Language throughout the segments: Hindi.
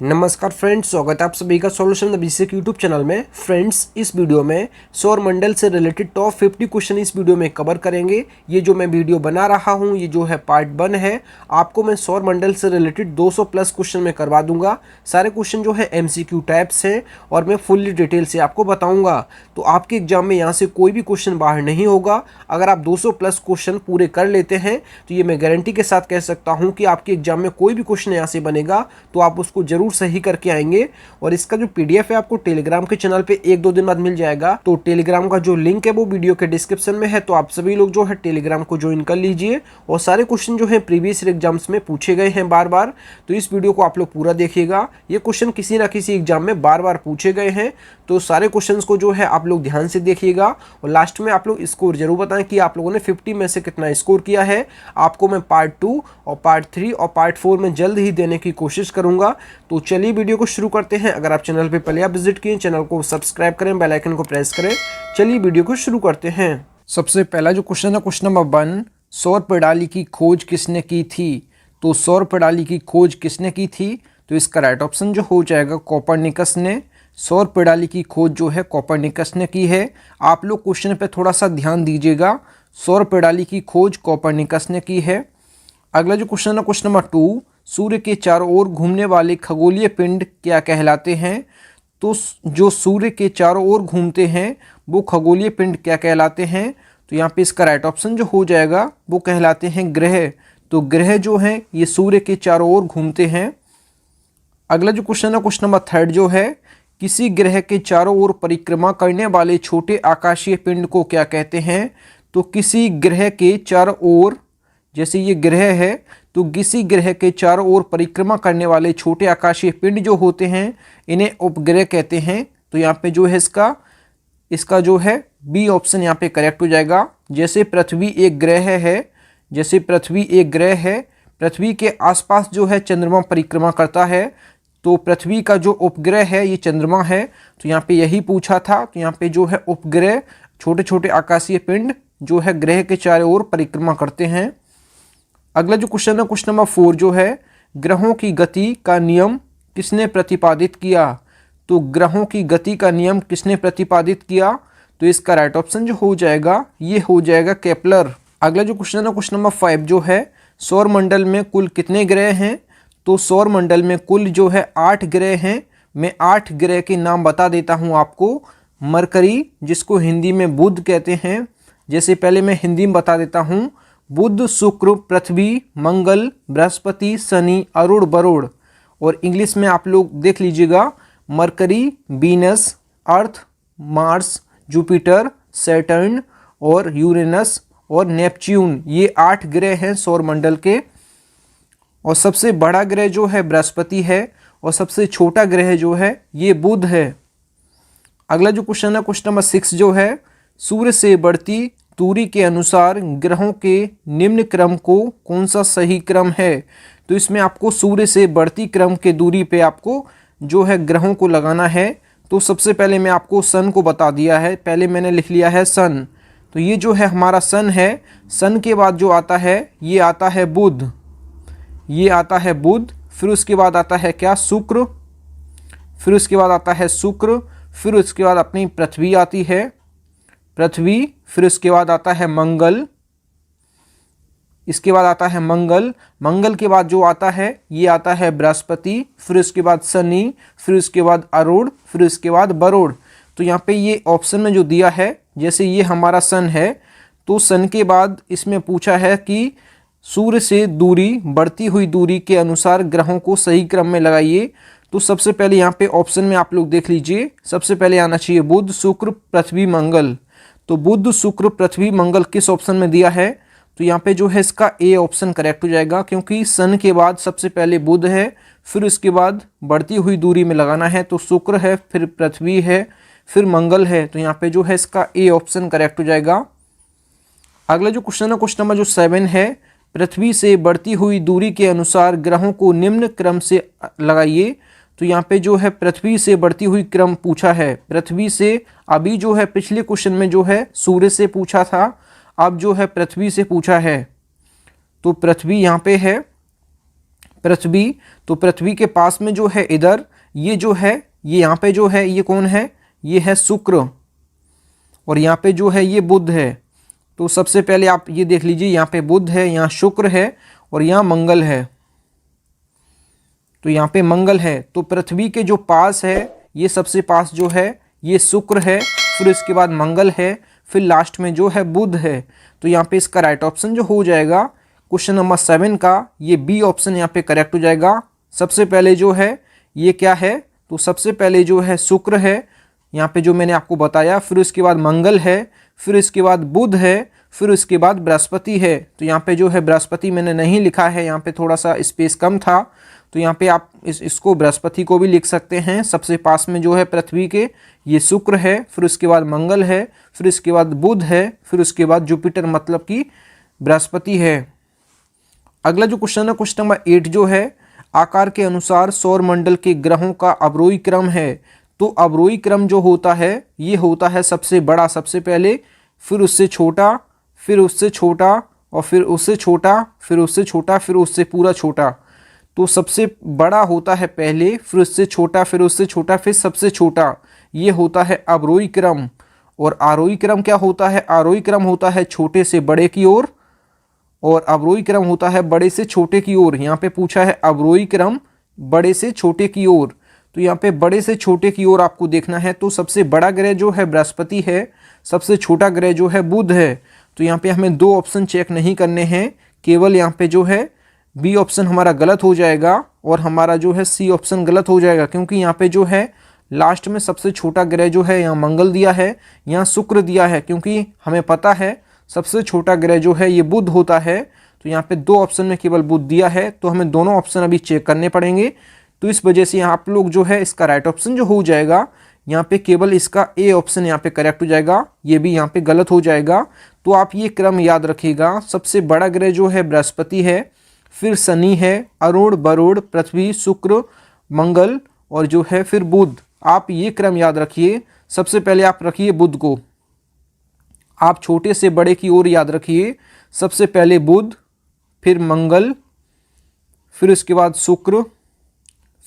नमस्कार फ्रेंड्स, स्वागत है आप सभी का solution the basic YouTube channel में। फ्रेंड्स, इस वीडियो में सौर मंडल से रिलेटेड टॉप 50 क्वेश्चन इस वीडियो में कवर करेंगे। ये जो मैं वीडियो बना रहा हूँ ये जो है पार्ट 1 है। आपको मैं सौर मंडल से रिलेटेड 200 प्लस क्वेश्चन में करवा दूंगा। सारे क्वेश्चन जो है MCQ टाइप्स हैं और मैं फुल्ली डिटेल से आपको बताऊँगा। तो आपके एग्जाम में यहाँ से कोई भी क्वेश्चन बाहर नहीं होगा। अगर आप 200 प्लस क्वेश्चन पूरे कर लेते हैं तो ये मैं गारंटी के साथ कह सकता हूँ कि आपके एग्जाम में कोई भी क्वेश्चन यहाँ से बनेगा तो आप उसको जरूर सही करके आएंगे। और इसका जो PDF है आपको टेलीग्राम के चैनल पे 1-2 दिन बाद मिल जाएगा। तो टेलीग्राम का जो लिंक है वो वीडियो के डिस्क्रिप्शन में है, तो आप सभी लोग जो है टेलीग्राम को ज्वाइन कर लीजिए। और सारे क्वेश्चन जो है प्रीवियस एग्जाम्स में पूछे गए हैं बार बार, तो इस वीडियो को आप लोग पूरा देखिएगा। ये क्वेश्चन किसी ना किसी एग्जाम में बार बार पूछे गए हैं, तो सारे क्वेश्चन को जो है आप लोग ध्यान से देखिएगा। और लास्ट में आप लोग स्कोर जरूर बताएं कि आप लोगों ने 50 में से कितना स्कोर किया है। आपको मैं पार्ट 2 और पार्ट 3 और पार्ट 4 में जल्द ही देने की कोशिश करूंगा। तो चलिए वीडियो को शुरू करते हैं। अगर आप चैनल पे पहले आप विजिट किए, चैनल को सब्सक्राइब करें, बेल आइकन को प्रेस करें। चलिए वीडियो को शुरू करते हैं। सबसे पहला जो क्वेश्चन है, क्वेश्चन नंबर 1, सौर प्रणाली की खोज किसने की थी? तो सौर प्रणाली की खोज किसने की थी? तो इसका राइट ऑप्शन जो हो जाएगा कोपरनिकस ने। सौर प्रणाली की खोज जो है कोपरनिकस ने की है। आप लोग क्वेश्चन पे थोड़ा सा ध्यान दीजिएगा। सौर प्रणाली की खोज कोपरनिकस ने की है। अगला जो क्वेश्चन है, क्वेश्चन नंबर 2, सूर्य के चारों ओर घूमने वाले खगोलीय पिंड क्या कहलाते हैं? तो जो सूर्य के चारों ओर घूमते हैं वो खगोलीय पिंड क्या कहलाते हैं? तो यहाँ पे इसका राइट ऑप्शन जो हो जाएगा वो कहलाते हैं ग्रह। तो ग्रह जो हैं ये सूर्य के चारों ओर घूमते हैं। अगला जो क्वेश्चन है, क्वेश्चन नंबर 3 जो है, किसी ग्रह के चारों ओर परिक्रमा करने वाले छोटे आकाशीय पिंड को क्या कहते हैं? तो किसी ग्रह के चारों ओर, जैसे ये ग्रह है तो किसी ग्रह के चारों ओर परिक्रमा करने वाले छोटे आकाशीय पिंड जो होते हैं इन्हें उपग्रह कहते हैं। तो यहाँ पे जो है इसका जो है बी ऑप्शन यहाँ पे करेक्ट हो जाएगा। जैसे पृथ्वी एक ग्रह है, जैसे पृथ्वी एक ग्रह है, पृथ्वी के आसपास जो है चंद्रमा परिक्रमा करता है, तो पृथ्वी का जो उपग्रह है ये चंद्रमा है। तो यहाँ पे यही पूछा था। तो यहाँ पे जो है उपग्रह छोटे छोटे आकाशीय पिंड जो है ग्रह के चारों ओर परिक्रमा करते हैं। अगला जो क्वेश्चन है, क्वेश्चन नंबर 4 जो है, ग्रहों की गति का नियम किसने प्रतिपादित किया? तो ग्रहों की गति का नियम किसने प्रतिपादित किया? तो इसका राइट ऑप्शन जो हो जाएगा ये हो जाएगा केपलर। अगला जो क्वेश्चन है, क्वेश्चन नंबर 5 जो है, सौर मंडल में कुल कितने ग्रह हैं? तो सौर मंडल में कुल जो है 8 ग्रह हैं। मैं 8 ग्रह के नाम बता देता हूँ आपको। मरकरी, जिसको हिंदी में बुध कहते हैं, जैसे पहले मैं हिंदी में बता देता हूँ, बुध, शुक्र, पृथ्वी, मंगल, बृहस्पति, शनि, अरुण, वरुण। और इंग्लिश में आप लोग देख लीजिएगा, मरकरी, वीनस, अर्थ, मार्स, जुपिटर, सैटर्न और यूरेनस और नेपच्यून। ये 8 ग्रह हैं सौर मंडल के। और सबसे बड़ा ग्रह जो है बृहस्पति है और सबसे छोटा ग्रह जो है ये बुध है। अगला जो क्वेश्चन है, क्वेश्चन नंबर 6 जो है, सूर्य से बढ़ती दूरी के अनुसार ग्रहों के निम्न क्रम को कौन सा सही क्रम है? तो इसमें आपको सूर्य से बढ़ती क्रम के दूरी पे आपको जो है ग्रहों को लगाना है। तो सबसे पहले मैं आपको सन को बता दिया है, पहले मैंने लिख लिया है सन। तो ये जो है हमारा सन है। सन के बाद जो आता है ये आता है बुध, ये आता है बुध। फिर उसके बाद आता है क्या? शुक्र। फिर उसके बाद आता है शुक्र। फिर उसके बाद अपनी पृथ्वी आती है, पृथ्वी। फिर उसके बाद आता है मंगल, इसके बाद आता है मंगल। मंगल के बाद जो आता है ये आता है बृहस्पति। फिर उसके बाद शनि, फिर उसके बाद अरुण, फिर उसके बाद वरुण। तो यहाँ पे ये ऑप्शन में जो दिया है, जैसे ये हमारा सन है तो सन के बाद इसमें पूछा है कि सूर्य से दूरी, बढ़ती हुई दूरी के अनुसार ग्रहों को सही क्रम में लगाइए। तो सबसे पहले यहाँ पे ऑप्शन में आप लोग देख लीजिए, सबसे पहले आना चाहिए बुध, शुक्र, पृथ्वी, मंगल। तो बुध, शुक्र, पृथ्वी, मंगल किस ऑप्शन में दिया है? तो यहाँ पे जो है इसका ए ऑप्शन करेक्ट हो जाएगा, क्योंकि सन के बाद सबसे पहले बुध है, फिर उसके बाद बढ़ती हुई दूरी में लगाना है तो शुक्र है, फिर पृथ्वी है, फिर मंगल है। तो यहाँ पे जो है इसका ए ऑप्शन करेक्ट हो जाएगा। अगला जो क्वेश्चन है, क्वेश्चन नंबर जो 7 है, पृथ्वी से बढ़ती हुई दूरी के अनुसार ग्रहों को निम्न क्रम से लगाइए। तो यहाँ पे जो है पृथ्वी से बढ़ती हुई क्रम पूछा है, पृथ्वी से। अभी जो है पिछले क्वेश्चन में जो है सूर्य से पूछा था, अब जो है पृथ्वी से पूछा है। तो पृथ्वी यहाँ पे है, पृथ्वी। तो पृथ्वी के पास में जो है इधर ये जो है, ये यहाँ पे जो है ये कौन है, ये है शुक्र, और यहाँ पे जो है ये बुध है। तो सबसे पहले आप ये देख लीजिए, यहाँ पे बुध है, यहाँ शुक्र है और यहाँ मंगल है। तो यहाँ पे मंगल है, तो पृथ्वी के जो पास है ये सबसे पास जो है ये शुक्र है, फिर इसके बाद मंगल है, फिर लास्ट में जो है बुध है। तो यहाँ पे इसका राइट ऑप्शन जो हो जाएगा क्वेश्चन नंबर 7 का ये बी ऑप्शन यहाँ पे करेक्ट हो जाएगा। सबसे पहले जो है ये क्या है, तो सबसे पहले जो है शुक्र है यहाँ पे जो मैंने आपको बताया, फिर उसके बाद मंगल है, फिर इसके बाद बुध है, फिर उसके बाद बृहस्पति है। तो यहाँ पे जो है बृहस्पति मैंने नहीं लिखा है, यहाँ पे थोड़ा सा स्पेस कम था, तो यहाँ पे आप इसको बृहस्पति को भी लिख सकते हैं। सबसे पास में जो है पृथ्वी के ये शुक्र है, फिर उसके बाद मंगल है, फिर इसके बाद बुध है, फिर उसके बाद जुपिटर मतलब कि बृहस्पति है। अगला जो क्वेश्चन है क्वेश्चन नंबर 8 जो है, आकार के अनुसार सौर मंडल के ग्रहों का अवरोही क्रम है। तो अवरोही क्रम जो होता है ये होता है सबसे बड़ा सबसे पहले, फिर उससे छोटा, फिर उससे छोटा, और फिर उससे छोटा, फिर उससे छोटा, फिर उससे पूरा छोटा। तो सबसे बड़ा होता है पहले, फिर उससे छोटा, फिर उससे छोटा, फिर सबसे छोटा। ये होता है अवरोही क्रम। और आरोही क्रम क्या होता है, आरोही क्रम होता है छोटे से बड़े की ओर, और अवरोही क्रम होता है बड़े से छोटे की ओर। यहाँ पे पूछा है अवरोही क्रम बड़े से छोटे की ओर, तो यहाँ पे बड़े से छोटे की ओर आपको देखना है। तो सबसे बड़ा ग्रह जो है बृहस्पति है, सबसे छोटा ग्रह जो है बुध है। तो यहाँ पे हमें 2 ऑप्शन चेक नहीं करने हैं, केवल यहाँ पे जो है बी ऑप्शन हमारा गलत हो जाएगा और हमारा जो है सी ऑप्शन गलत हो जाएगा, क्योंकि यहाँ पे जो है लास्ट में सबसे छोटा ग्रह जो है यहाँ मंगल दिया है, यहाँ शुक्र दिया है, क्योंकि हमें पता है सबसे छोटा ग्रह जो है ये बुध होता है। तो यहाँ पे 2 ऑप्शन में केवल बुध दिया है, तो हमें दोनों ऑप्शन अभी चेक करने पड़ेंगे। तो इस वजह से यहाँ आप लोग जो है इसका राइट ऑप्शन जो हो जाएगा यहाँ पे केवल इसका ए ऑप्शन यहाँ पे करेक्ट हो जाएगा, ये भी यहाँ पे गलत हो जाएगा। तो आप ये क्रम याद रखिएगा, सबसे बड़ा ग्रह जो है बृहस्पति है, फिर शनि है, अरुण, वरुण, पृथ्वी, शुक्र, मंगल और जो है फिर बुध। आप ये क्रम याद रखिए। सबसे पहले आप रखिए बुध को, आप छोटे से बड़े की ओर याद रखिए। सबसे पहले बुध, फिर मंगल, फिर उसके बाद शुक्र,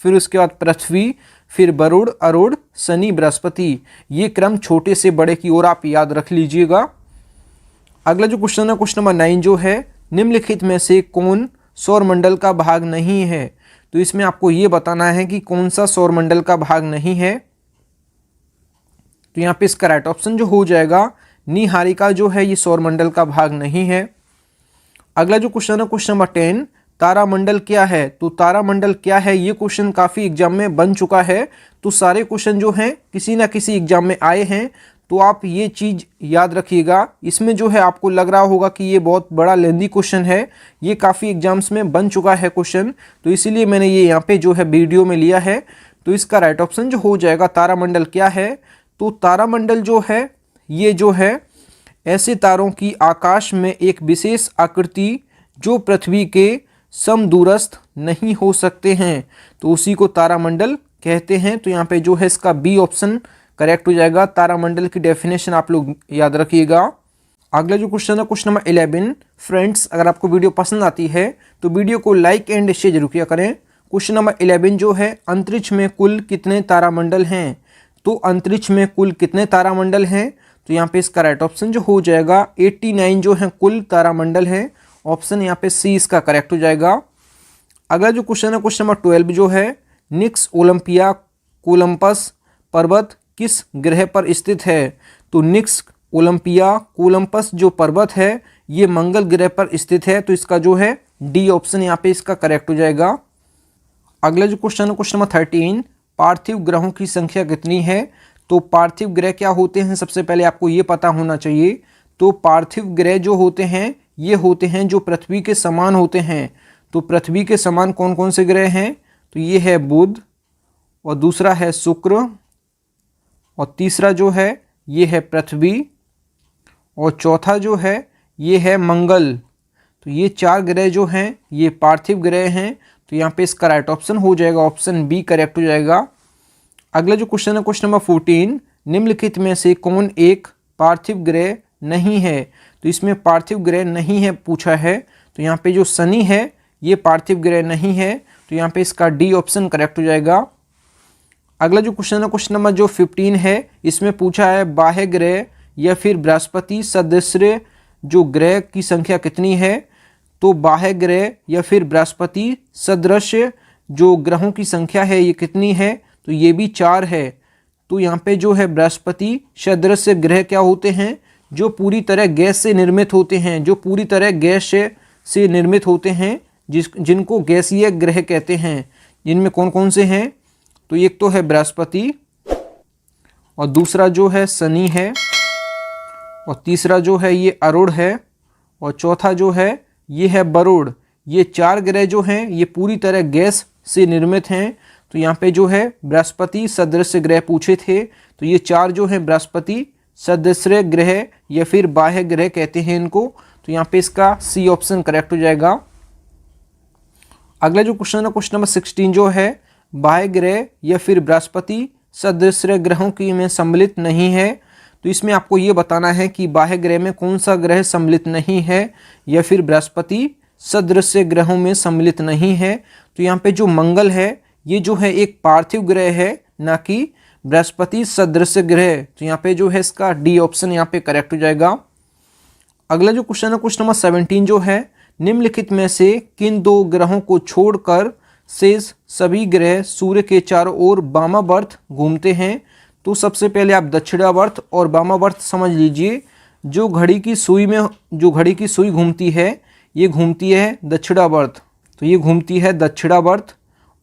फिर उसके बाद पृथ्वी, फिर वरुण, अरुण, शनि, बृहस्पति। ये क्रम छोटे से बड़े की ओर आप याद रख लीजिएगा। अगला जो क्वेश्चन है क्वेश्चन नंबर 9 जो है, निम्नलिखित में से कौन सौरमंडल का भाग नहीं है। तो इसमें आपको ये बताना है कि कौन सा सौरमंडल का भाग नहीं है। तो यहाँ पे इसका राइट ऑप्शन जो हो जाएगा नीहारिका जो है ये सौरमंडल का भाग नहीं है। अगला जो क्वेश्चन है क्वेश्चन नंबर 10, तारामंडल क्या है। तो तारामंडल क्या है ये क्वेश्चन काफ़ी एग्जाम में बन चुका है। तो सारे क्वेश्चन जो हैं किसी ना किसी एग्जाम में आए हैं, तो आप ये चीज़ याद रखिएगा। इसमें जो है आपको लग रहा होगा कि ये बहुत बड़ा लेंदी क्वेश्चन है, ये काफ़ी एग्जाम्स में बन चुका है क्वेश्चन, तो इसीलिए मैंने ये यहाँ पे जो है वीडियो में लिया है। तो इसका राइट ऑप्शन जो हो जाएगा तारामंडल क्या है। तो तारामंडल जो है ये जो है ऐसे तारों की आकाश में एक विशेष आकृति जो पृथ्वी के समदूरस्थ नहीं हो सकते हैं, तो उसी को तारामंडल कहते हैं। तो यहाँ पे जो है इसका बी ऑप्शन करेक्ट हो जाएगा। तारामंडल की डेफिनेशन आप लोग याद रखिएगा। अगला जो क्वेश्चन है क्वेश्चन नंबर 11, फ्रेंड्स अगर आपको वीडियो पसंद आती है तो वीडियो को लाइक एंड शेयर जरूर किया करें। क्वेश्चन नंबर 11 जो है, अंतरिक्ष में कुल कितने तारामंडल हैं। तो अंतरिक्ष में कुल कितने तारामंडल हैं, तो यहाँ पे इसका राइट ऑप्शन जो हो जाएगा 89 जो है कुल तारामंडल हैं। ऑप्शन यहाँ पे सी इसका करेक्ट हो जाएगा। अगला जो क्वेश्चन है क्वेश्चन नंबर 12 जो है, निक्स ओलंपिया कोलंपस पर्वत किस ग्रह पर स्थित है। तो निक्स ओलंपिया कोलंपस जो पर्वत है ये मंगल ग्रह पर स्थित है, तो इसका जो है डी ऑप्शन यहाँ पे इसका करेक्ट हो जाएगा। अगला जो क्वेश्चन है क्वेश्चन नंबर 13, पार्थिव ग्रहों की संख्या कितनी है। तो पार्थिव ग्रह क्या होते हैं सबसे पहले आपको ये पता होना चाहिए। तो पार्थिव ग्रह जो होते हैं ये होते हैं जो पृथ्वी के समान होते हैं। तो पृथ्वी के समान कौन कौन से ग्रह हैं, तो ये है बुध, और दूसरा है शुक्र, और तीसरा जो है ये है पृथ्वी, और चौथा जो है ये है मंगल। तो ये 4 ग्रह जो हैं ये पार्थिव ग्रह हैं। तो यहाँ पे इसका राइट ऑप्शन हो जाएगा ऑप्शन बी करेक्ट हो जाएगा। अगला जो क्वेश्चन है क्वेश्चन नंबर 14, निम्नलिखित में से कौन एक पार्थिव ग्रह नहीं है। तो इसमें पार्थिव ग्रह नहीं है पूछा है। तो यहाँ पे जो शनि है ये पार्थिव ग्रह नहीं है, तो यहाँ पे इसका डी ऑप्शन करेक्ट हो जाएगा। अगला जो क्वेश्चन है, क्वेश्चन नंबर जो 15 है, इसमें पूछा है बाह्य ग्रह या फिर बृहस्पति सदृश्य जो ग्रह की संख्या कितनी है। तो बाह्य ग्रह या फिर बृहस्पति सदृश जो ग्रहों की संख्या है ये कितनी है, तो ये भी 4 है। तो यहाँ पे जो है बृहस्पति सदृश ग्रह क्या होते हैं, जो पूरी तरह गैस से निर्मित होते हैं, जो पूरी तरह गैस से निर्मित होते हैं, जिनको गैसीय ग्रह कहते हैं। जिनमें कौन कौन से हैं, तो एक तो है बृहस्पति, और दूसरा जो है शनि है, और तीसरा जो है ये अरुण है, और चौथा जो है ये है वरुण। ये 4 ग्रह जो हैं ये पूरी तरह गैस से निर्मित हैं। तो यहाँ पे जो है बृहस्पति सदृश ग्रह पूछे थे, तो ये 4 जो है बृहस्पति सदृश ग्रह या फिर बाह्य ग्रह कहते हैं इनको। तो यहाँ पे इसका सी ऑप्शन करेक्ट हो जाएगा। अगला जो क्वेश्चन है, क्वेश्चन नंबर 16 जो है बाह्य ग्रह या फिर बृहस्पति सदृश ग्रहों की में सम्मिलित नहीं है। तो इसमें आपको ये बताना है कि बाह्य ग्रह में कौन सा ग्रह सम्मिलित नहीं है या फिर बृहस्पति सदृश ग्रहों में सम्मिलित नहीं है। तो यहाँ पे जो मंगल है ये जो है एक पार्थिव ग्रह है, ना कि बृहस्पति सदृश ग्रह। तो यहाँ पे जो है इसका डी ऑप्शन यहाँ पे करेक्ट हो जाएगा। अगला जो क्वेश्चन है, क्वेश्चन नंबर 17 जो है निम्नलिखित में से किन 2 ग्रहों को छोड़कर शेष सभी ग्रह सूर्य के चारों ओर वामावर्त घूमते हैं। तो सबसे पहले आप दक्षिणावर्त और वामावर्त समझ लीजिए। जो घड़ी की सुई घूमती है ये घूमती है दक्षिणावर्त, तो ये घूमती है दक्षिणावर्त।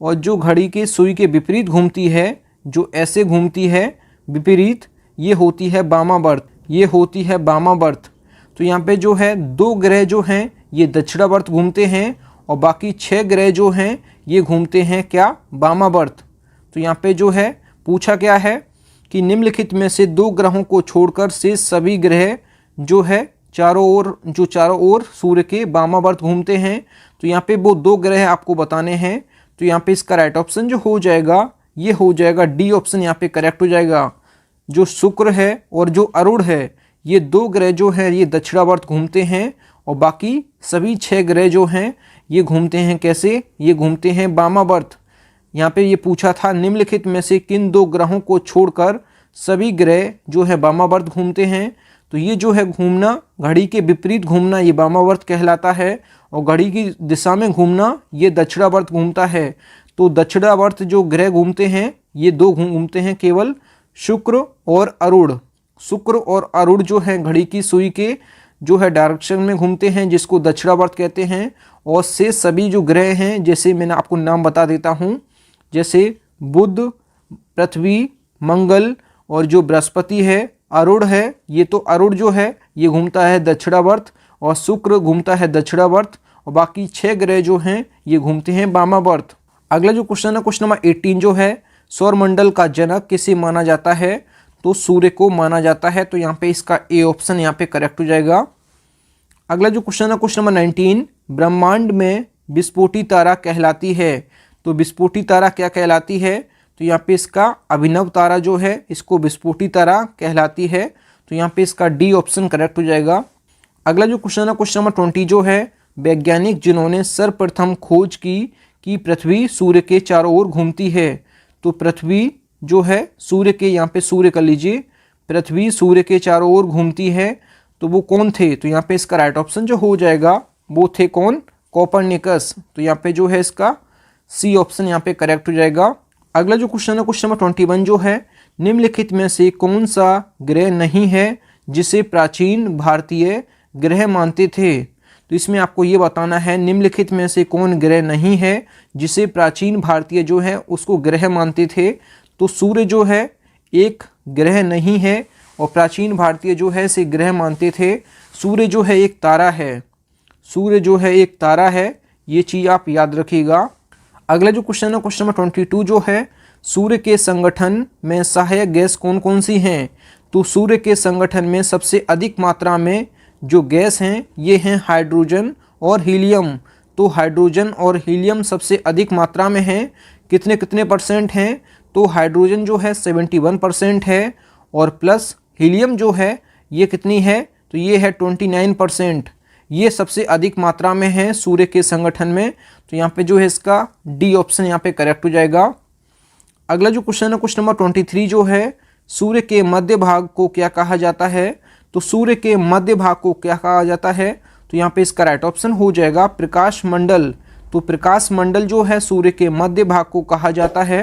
और जो घड़ी के सुई के विपरीत घूमती है, जो ऐसे घूमती है विपरीत, ये होती है वामावर्त, ये होती है वामावर्त। तो यहाँ पे जो है 2 ग्रह जो हैं ये दक्षिणावर्त घूमते हैं, और बाकी 6 ग्रह जो हैं ये घूमते हैं क्या, वामावर्त। तो यहाँ पे जो है पूछा क्या है कि निम्नलिखित में से 2 ग्रहों को छोड़कर शेष सभी ग्रह जो है चारों ओर सूर्य के वामावर्त घूमते हैं। तो यहाँ पे वो 2 ग्रह आपको बताने हैं। तो यहाँ पे इसका राइट ऑप्शन जो हो जाएगा ये हो जाएगा डी ऑप्शन यहाँ पे करेक्ट हो जाएगा। जो शुक्र है और जो अरुण है ये 2 ग्रह जो है ये दक्षिणावर्त घूमते हैं, और बाकी सभी 6 ग्रह जो हैं ये घूमते हैं कैसे, ये घूमते हैं वामावर्त। यहाँ पे ये पूछा था निम्नलिखित में से किन 2 ग्रहों को छोड़कर सभी ग्रह जो है वामावर्त घूमते हैं। तो ये जो है घूमना, घड़ी के विपरीत घूमना ये वामावर्त कहलाता है, और घड़ी की दिशा में घूमना ये दक्षिणावर्त घूमता है। तो दक्षिणावर्त जो ग्रह घूमते हैं ये 2 घूमते हैं केवल, शुक्र और अरुण। शुक्र और अरुण जो है घड़ी की सुई के जो है डायरेक्शन में घूमते हैं, जिसको दक्षिणावर्त कहते हैं। और से सभी जो ग्रह हैं, जैसे मैंने आपको नाम बता देता हूँ, जैसे बुध, पृथ्वी, मंगल और जो बृहस्पति है, अरुण है, ये तो अरुण जो है ये घूमता है दक्षिणावर्त, और शुक्र घूमता है दक्षिणावर्त, और बाकी 6 ग्रह जो हैं ये घूमते हैं वामावर्त। अगला जो क्वेश्चन है, क्वेश्चन नंबर 18 जो है सौरमंडल का जनक किसे माना जाता है। तो सूर्य को माना जाता है। तो यहाँ पे इसका ए ऑप्शन यहाँ पे करेक्ट हो जाएगा। अगला जो क्वेश्चन है, क्वेश्चन नंबर 19, ब्रह्मांड में विस्फोटी तारा कहलाती है। तो विस्फोटी तारा क्या कहलाती है, तो यहाँ पे इसका अभिनव तारा जो है इसको विस्फोटी तारा कहलाती है। तो यहाँ पे इसका डी ऑप्शन करेक्ट हो जाएगा। अगला जो क्वेश्चन है, क्वेश्चन नंबर 20 जो है वैज्ञानिक जिन्होंने सर्वप्रथम खोज की कि पृथ्वी सूर्य के चारों ओर घूमती है। तो पृथ्वी जो है सूर्य के, यहाँ पे सूर्य कर लीजिए, पृथ्वी सूर्य के चारों ओर घूमती है। तो वो कौन थे, तो यहाँ पे इसका राइट ऑप्शन जो हो जाएगा वो थे कौन, कोपरनिकस। तो यहाँ पे जो है इसका सी ऑप्शन यहाँ पे करेक्ट हो जाएगा। अगला जो क्वेश्चन है, क्वेश्चन नंबर 21 जो है निम्नलिखित में से कौन सा ग्रह नहीं है जिसे प्राचीन भारतीय ग्रह मानते थे। तो इसमें आपको ये बताना है निम्नलिखित में से कौन ग्रह नहीं है जिसे प्राचीन भारतीय जो है उसको ग्रह मानते थे। तो सूर्य जो है एक ग्रह नहीं है, और प्राचीन भारतीय जो है इसे ग्रह मानते थे। सूर्य जो है एक तारा है, सूर्य जो है एक तारा है, ये चीज़ आप याद रखिएगा। अगला जो क्वेश्चन है, क्वेश्चन नंबर 22 जो है सूर्य के संगठन में सहायक गैस कौन कौन सी हैं। तो सूर्य के संगठन में सबसे अधिक मात्रा में जो गैस हैं ये हैं हाइड्रोजन और हीलियम। तो हाइड्रोजन और हीलियम सबसे अधिक मात्रा में हैं। कितने कितने परसेंट हैं, तो हाइड्रोजन जो है 71% है, और प्लस हीलियम जो है ये कितनी है, तो ये है 29%। ये सबसे अधिक मात्रा में है सूर्य के संगठन में। तो यहाँ पे जो है इसका डी ऑप्शन यहाँ पे करेक्ट हो जाएगा। अगला जो क्वेश्चन है क्वेश्चन नंबर 23 जो है, सूर्य के मध्य भाग को क्या कहा जाता है? तो सूर्य के मध्य भाग को क्या कहा जाता है? तो यहाँ पे इसका राइट ऑप्शन हो जाएगा प्रकाश मंडल। तो प्रकाश मंडल जो है सूर्य के मध्य भाग को कहा जाता है।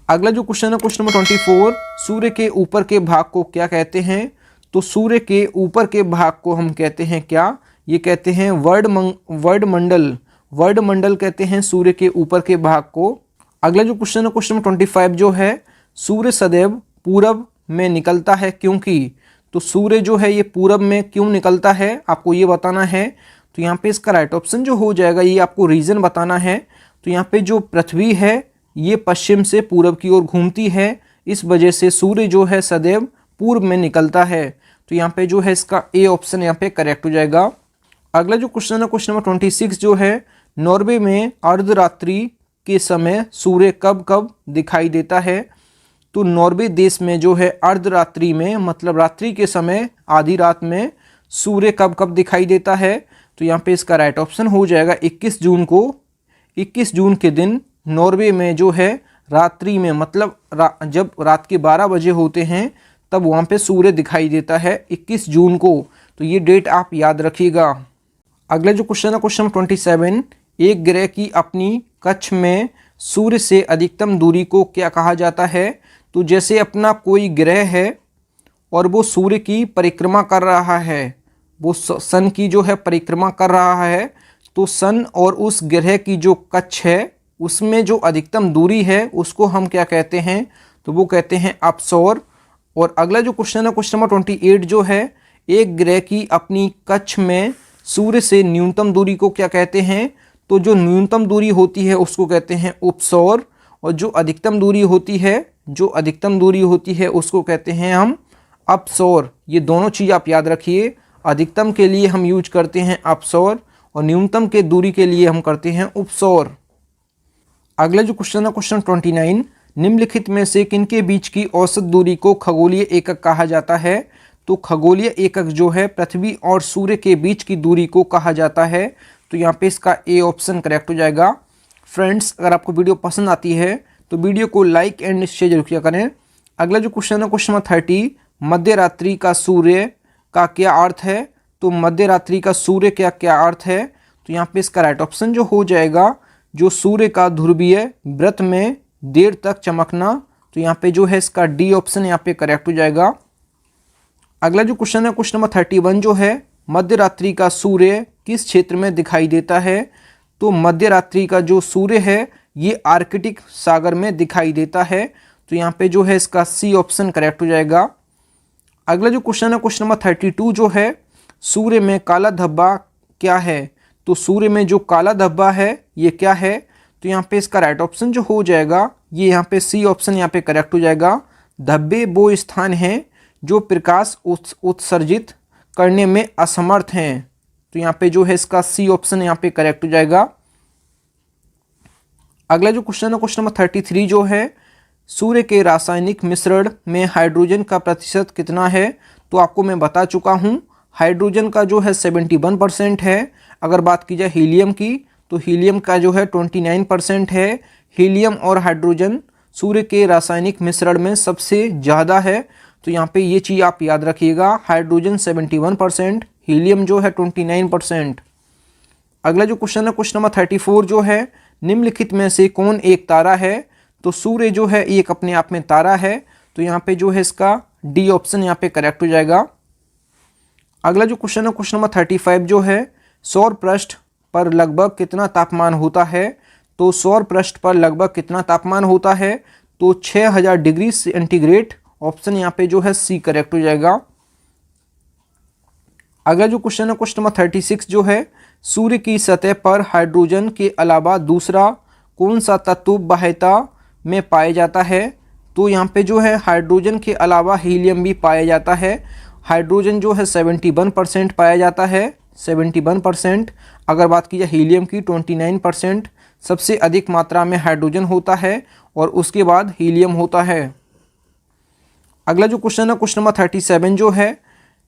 अगला जो क्वेश्चन है क्वेश्चन नंबर 24, सूर्य के ऊपर के भाग को क्या कहते हैं? तो सूर्य के ऊपर के भाग को हम कहते हैं क्या? ये कहते हैं वर्णमंडल। वर्णमंडल कहते हैं सूर्य के ऊपर के भाग को। अगला जो क्वेश्चन है क्वेश्चन नंबर 25 जो है, सूर्य सदैव पूरब में निकलता है क्योंकि? तो सूर्य जो है ये पूरब में क्यों निकलता है, आपको ये बताना है। तो यहाँ पे इसका राइट ऑप्शन जो हो जाएगा, ये आपको रीज़न बताना है। तो यहाँ पे जो पृथ्वी है ये पश्चिम से पूरब की ओर घूमती है, इस वजह से सूर्य जो है सदैव पूर्व में निकलता है। तो यहाँ पे जो है इसका ए ऑप्शन यहाँ पे करेक्ट हो जाएगा। अगला जो क्वेश्चन है क्वेश्चन नंबर 26 जो है, नॉर्वे में अर्धरात्रि के समय सूर्य कब कब दिखाई देता है? तो नॉर्वे देश में जो है अर्धरात्रि में, मतलब रात्रि के समय, आधी रात में सूर्य कब कब दिखाई देता है? तो यहाँ पे इसका राइट ऑप्शन हो जाएगा 21 जून को। 21 जून के दिन नॉर्वे में जो है रात्रि में, मतलब जब रात के 12 बजे होते हैं तब वहाँ पे सूर्य दिखाई देता है 21 जून को। तो ये डेट आप याद रखिएगा। अगला जो क्वेश्चन है क्वेश्चन 27, एक ग्रह की अपनी कक्ष में सूर्य से अधिकतम दूरी को क्या कहा जाता है? तो जैसे अपना कोई ग्रह है और वो सूर्य की परिक्रमा कर रहा है, वो सन की जो है परिक्रमा कर रहा है, तो सन और उस ग्रह की जो कक्ष है उसमें जो अधिकतम दूरी है उसको हम क्या कहते हैं? तो वो कहते हैं अपसौर। और अगला जो क्वेश्चन है क्वेश्चन नंबर 28 जो है, एक ग्रह की अपनी कक्ष में सूर्य से न्यूनतम दूरी को क्या कहते हैं? तो जो न्यूनतम दूरी होती है उसको कहते हैं उपसौर, और जो अधिकतम दूरी होती है उसको कहते हैं हम अपसौर। ये दोनों चीज़ आप याद रखिए। अधिकतम के लिए हम यूज करते हैं अपसौर और न्यूनतम के दूरी के लिए हम करते हैं उपसौर। अगला जो क्वेश्चन है क्वेश्चन 29, निम्नलिखित में से किनके बीच की औसत दूरी को खगोलीय एकक कहा जाता है? तो खगोलीय एकक जो है पृथ्वी और सूर्य के बीच की दूरी को कहा जाता है। तो यहाँ पे इसका ए ऑप्शन करेक्ट हो जाएगा। फ्रेंड्स, अगर आपको वीडियो पसंद आती है तो वीडियो को लाइक एंड शेयर जरूर किया करें। अगला जो क्वेश्चन है क्वेश्चन नंबर 30, मध्य रात्रि का सूर्य का क्या अर्थ है? तो मध्य रात्रि का सूर्य का क्या अर्थ है? तो यहाँ पे इसका राइट ऑप्शन जो हो जाएगा, जो सूर्य का ध्रुवीय व्रत में देर तक चमकना। तो यहाँ पे जो है इसका डी ऑप्शन यहाँ पे करेक्ट हो जाएगा। अगला जो क्वेश्चन है क्वेश्चन नंबर 31 जो है, मध्य रात्रि का सूर्य किस क्षेत्र में दिखाई देता है? तो मध्य रात्रि का जो सूर्य है ये आर्कटिक सागर में दिखाई देता है। तो यहाँ पे जो है इसका सी ऑप्शन करेक्ट हो जाएगा। अगला जो क्वेश्चन है क्वेश्चन नंबर 32 जो है, सूर्य में काला धब्बा क्या है? तो सूर्य में जो काला धब्बा है ये क्या है? तो यहाँ पे इसका राइट ऑप्शन जो हो जाएगा, ये यहाँ पे सी ऑप्शन यहाँ पे करेक्ट हो जाएगा। धब्बे वो स्थान हैं जो प्रकाश उत्सर्जित करने में असमर्थ हैं। तो यहाँ पे जो है इसका सी ऑप्शन यहाँ पे करेक्ट हो जाएगा। अगला जो क्वेश्चन है क्वेश्चन नंबर 33 जो है, सूर्य के रासायनिक मिश्रण में हाइड्रोजन का प्रतिशत कितना है? तो आपको मैं बता चुका हूँ, हाइड्रोजन का जो है 71% है। अगर बात की जाए हीलियम की तो हीलियम का जो है 29% है। हीलियम और हाइड्रोजन सूर्य के रासायनिक मिश्रण में सबसे ज़्यादा है। तो यहाँ पे ये चीज़ आप याद रखिएगा, हाइड्रोजन 71%, हीलियम जो है 29%। अगला जो क्वेश्चन है क्वेश्चन नंबर 34 जो है, निम्नलिखित में से कौन एक तारा है? तो सूर्य जो है एक अपने आप में तारा है। तो यहाँ पे जो है इसका डी ऑप्शन यहाँ पे करेक्ट हो जाएगा। अगला जो क्वेश्चन है क्वेश्चन नंबर 35 जो है, सौर पृष्ठ पर लगभग कितना तापमान होता है? तो सौर पृष्ठ पर लगभग कितना तापमान होता है? तो 6000 डिग्री सेंटीग्रेड। ऑप्शन यहाँ पे जो है सी करेक्ट हो जाएगा। अगला जो क्वेश्चन है क्वेश्चन नंबर 36 जो है, सूर्य की सतह पर हाइड्रोजन के अलावा दूसरा कौन सा तत्व बाह्यता में पाया जाता है? तो यहाँ पे जो है हाइड्रोजन के अलावा हीलियम भी पाया जाता है। हाइड्रोजन जो है 71% पाया जाता है, 71%। अगर बात की जाए हीलियम की 29%। सबसे अधिक मात्रा में हाइड्रोजन होता है और उसके बाद हीलियम होता है। अगला जो क्वेश्चन है क्वेश्चन नंबर 37 जो है,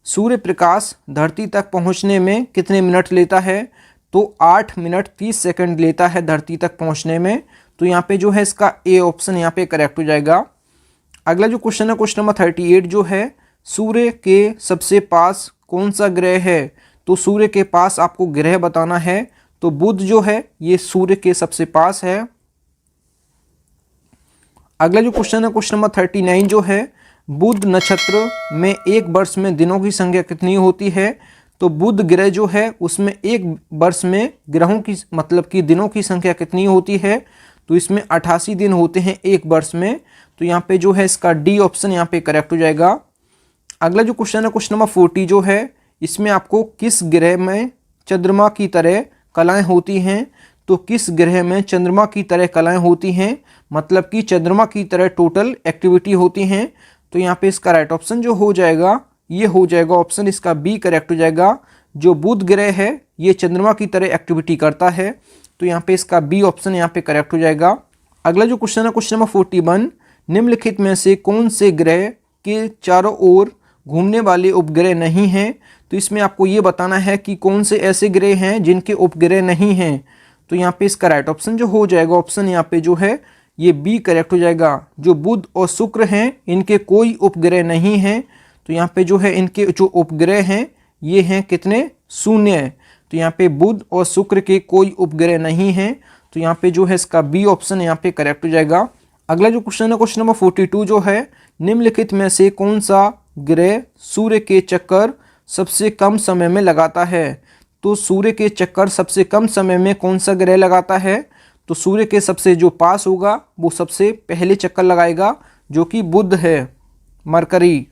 सूर्य प्रकाश धरती तक पहुंचने में कितने मिनट लेता है? तो 8 मिनट 30 सेकंड लेता है धरती तक पहुंचने में। तो यहाँ पे जो है इसका ए ऑप्शन यहाँ पे करेक्ट हो जाएगा। अगला जो क्वेश्चन है क्वेश्चन नंबर 38 जो है, सूर्य के सबसे पास कौन सा ग्रह है? तो सूर्य के पास आपको ग्रह बताना है। तो बुध जो है ये सूर्य के सबसे पास है। अगला जो क्वेश्चन है क्वेश्चन नंबर 39 जो है, बुध नक्षत्र में एक वर्ष में दिनों की संख्या कितनी होती है? तो बुध ग्रह जो है उसमें एक वर्ष में ग्रहों की मतलब कि दिनों की संख्या कितनी होती है? तो इसमें 88 दिन होते हैं एक वर्ष में। तो यहाँ पे जो है इसका डी ऑप्शन यहाँ पे करेक्ट हो जाएगा। अगला जो क्वेश्चन है क्वेश्चन नंबर 40 जो है, इसमें आपको किस ग्रह में चंद्रमा की तरह कलाएं होती हैं? तो किस ग्रह में चंद्रमा की तरह कलाएं होती हैं, मतलब कि चंद्रमा की तरह टोटल एक्टिविटी होती हैं? तो यहाँ पे इसका राइट ऑप्शन जो हो जाएगा ये हो जाएगा ऑप्शन इसका बी करेक्ट हो जाएगा। जो बुध ग्रह है ये चंद्रमा की तरह एक्टिविटी करता है। तो यहाँ पे इसका बी ऑप्शन यहाँ पे करेक्ट हो जाएगा। अगला जो क्वेश्चन है क्वेश्चन नंबर 41, निम्नलिखित में से कौन से ग्रह के चारों ओर घूमने वाले उपग्रह नहीं हैं? तो इसमें आपको ये बताना है कि कौन से ऐसे ग्रह हैं जिनके उपग्रह नहीं हैं। तो यहाँ पे इसका राइट ऑप्शन जो हो जाएगा ऑप्शन यहाँ पे जो है ये बी करेक्ट हो जाएगा। जो बुध और शुक्र हैं इनके कोई उपग्रह नहीं हैं। तो यहाँ पे जो है इनके जो उपग्रह हैं ये हैं कितने? 0। तो यहाँ पे बुध और शुक्र के कोई उपग्रह नहीं हैं। तो यहाँ पे जो है इसका बी ऑप्शन यहाँ पे करेक्ट हो जाएगा। अगला जो क्वेश्चन है क्वेश्चन नंबर 42 जो है, निम्नलिखित में से कौन सा ग्रह सूर्य के चक्कर सबसे कम समय में लगाता है? तो सूर्य के चक्कर सबसे कम समय में कौन सा ग्रह लगाता है? तो सूर्य के सबसे जो पास होगा वो सबसे पहले चक्कर लगाएगा, जो कि बुध है, मरकरी।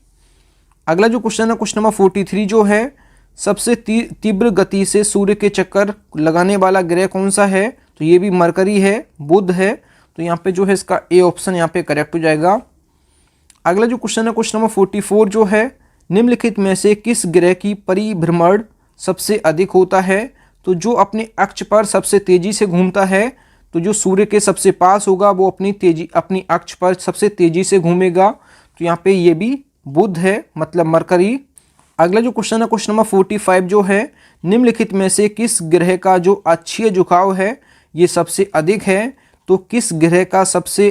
अगला जो क्वेश्चन है क्वेश्चन नंबर 43 जो है, सबसे तीव्र गति से सूर्य के चक्कर लगाने वाला ग्रह कौन सा है? तो ये भी मरकरी है, बुध है। तो यहाँ पे जो है इसका ए ऑप्शन यहाँ पे करेक्ट हो जाएगा। अगला जो क्वेश्चन है क्वेश्चन नंबर 44 जो है, निम्नलिखित में से किस ग्रह की परिभ्रमण सबसे अधिक होता है? तो जो अपने अक्ष पर सबसे तेजी से घूमता है, तो जो सूर्य के सबसे पास होगा वो अपनी अक्ष पर सबसे तेजी से घूमेगा। तो यहाँ पे ये भी बुध है, मतलब मरकरी। अगला जो क्वेश्चन है क्वेश्चन नंबर 45 जो है, निम्नलिखित में से किस ग्रह का जो अक्षीय झुकाव है ये सबसे अधिक है? तो किस ग्रह का सबसे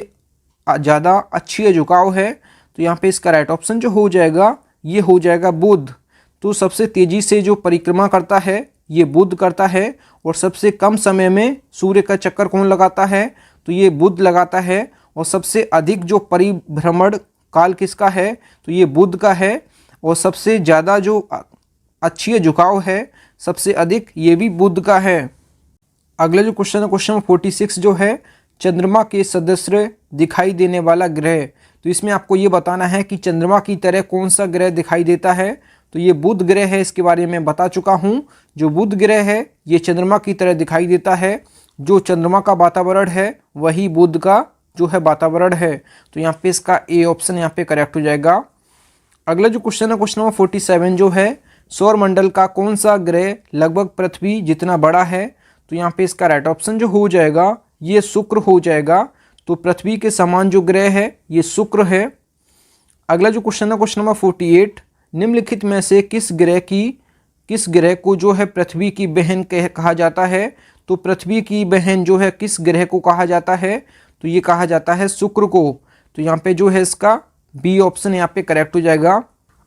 ज़्यादा अक्षीय झुकाव है? तो यहाँ पे इसका राइट ऑप्शन जो हो जाएगा ये हो जाएगा बुध। तो सबसे तेजी से जो परिक्रमा करता है ये बुध करता है, और सबसे कम समय में सूर्य का चक्कर कौन लगाता है? तो ये बुध लगाता है। और सबसे अधिक जो परिभ्रमण काल किसका है? तो ये बुध का है। और सबसे ज़्यादा जो अक्षीय झुकाव है सबसे अधिक ये भी बुध का है। अगला जो क्वेश्चन है क्वेश्चन 46 जो है, चंद्रमा के सदृश दिखाई देने वाला ग्रह। तो इसमें आपको ये बताना है कि चंद्रमा की तरह कौन सा ग्रह दिखाई देता है? तो ये बुध ग्रह है, इसके बारे में बता चुका हूँ। जो बुध ग्रह है ये चंद्रमा की तरह दिखाई देता है। जो चंद्रमा का वातावरण है वही बुध का जो है वातावरण है। तो यहाँ पे इसका ए ऑप्शन यहाँ पे करेक्ट हो जाएगा। अगला जो क्वेश्चन है क्वेश्चन नंबर 47 जो है, सौरमंडल का कौन सा ग्रह लगभग पृथ्वी जितना बड़ा है? तो यहाँ पे इसका राइट ऑप्शन जो हो जाएगा ये शुक्र हो जाएगा। तो पृथ्वी के समान जो ग्रह है ये शुक्र है। अगला जो क्वेश्चन है क्वेश्चन नंबर 48, निम्नलिखित में से किस ग्रह को जो है पृथ्वी की बहन कहा जाता है? तो पृथ्वी की बहन जो है किस ग्रह को कहा जाता है? तो ये कहा जाता है शुक्र को। तो यहाँ पे जो है इसका बी ऑप्शन यहाँ पे करेक्ट हो जाएगा।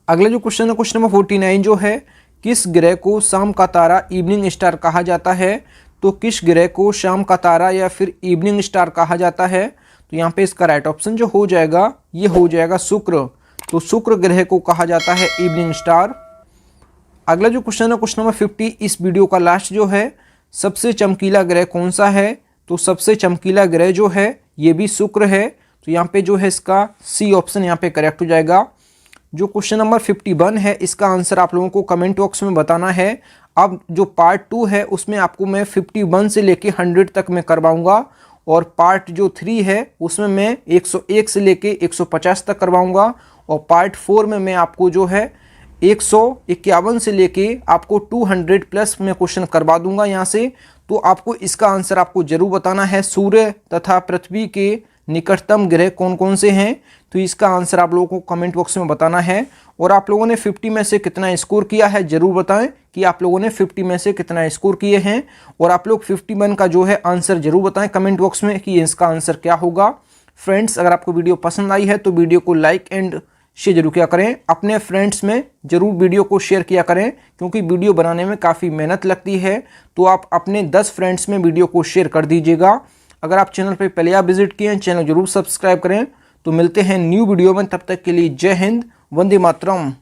अगला जो क्वेश्चन है क्वेश्चन नंबर 49 जो है, किस ग्रह को शाम का तारा इवनिंग स्टार कहा जाता है? तो किस ग्रह को शाम का तारा या फिर इवनिंग स्टार कहा जाता है? तो यहाँ पे इसका राइट ऑप्शन जो हो जाएगा ये हो जाएगा शुक्र। तो शुक्र ग्रह को कहा जाता है इवनिंग स्टार। अगला जो क्वेश्चन है क्वेश्चन नंबर 50 इस वीडियो का लास्ट जो है, सबसे चमकीला ग्रह कौन सा है? तो सबसे चमकीला ग्रह जो है ये भी शुक्र है। तो यहाँ पे जो है इसका सी ऑप्शन यहाँ पे करेक्ट हो जाएगा। जो क्वेश्चन नंबर 51 है इसका आंसर आप लोगों को कमेंट बॉक्स में बताना है। अब जो पार्ट 2 है उसमें आपको मैं 51 से लेके 100 तक मैं करवाऊंगा, और पार्ट जो 3 है उसमें मैं 101 से लेके 150 तक करवाऊंगा, और पार्ट 4 में मैं आपको जो है 151 से लेके आपको 200 प्लस में क्वेश्चन करवा दूंगा यहाँ से। तो आपको इसका आंसर आपको जरूर बताना है। सूर्य तथा पृथ्वी के निकटतम ग्रह कौन कौन से हैं? तो इसका आंसर आप लोगों को कमेंट बॉक्स में बताना है। और आप लोगों ने 50 में से कितना स्कोर किया है ज़रूर बताएं कि आप लोगों ने 50 में से कितना स्कोर किए हैं। और आप लोग 51 का जो है आंसर जरूर बताएं कमेंट बॉक्स में कि इसका आंसर क्या होगा। फ्रेंड्स, अगर आपको वीडियो पसंद आई है तो वीडियो को लाइक एंड शेयर जरूर किया करें। अपने फ्रेंड्स में जरूर वीडियो को शेयर किया करें, क्योंकि वीडियो बनाने में काफ़ी मेहनत लगती है। तो आप अपने 10 फ्रेंड्स में वीडियो को शेयर कर दीजिएगा। अगर आप चैनल पर पहले आप विजिट किए हैं, चैनल जरूर सब्सक्राइब करें। तो मिलते हैं न्यू वीडियो में, तब तक के लिए जय हिंद, वंदे मातरम।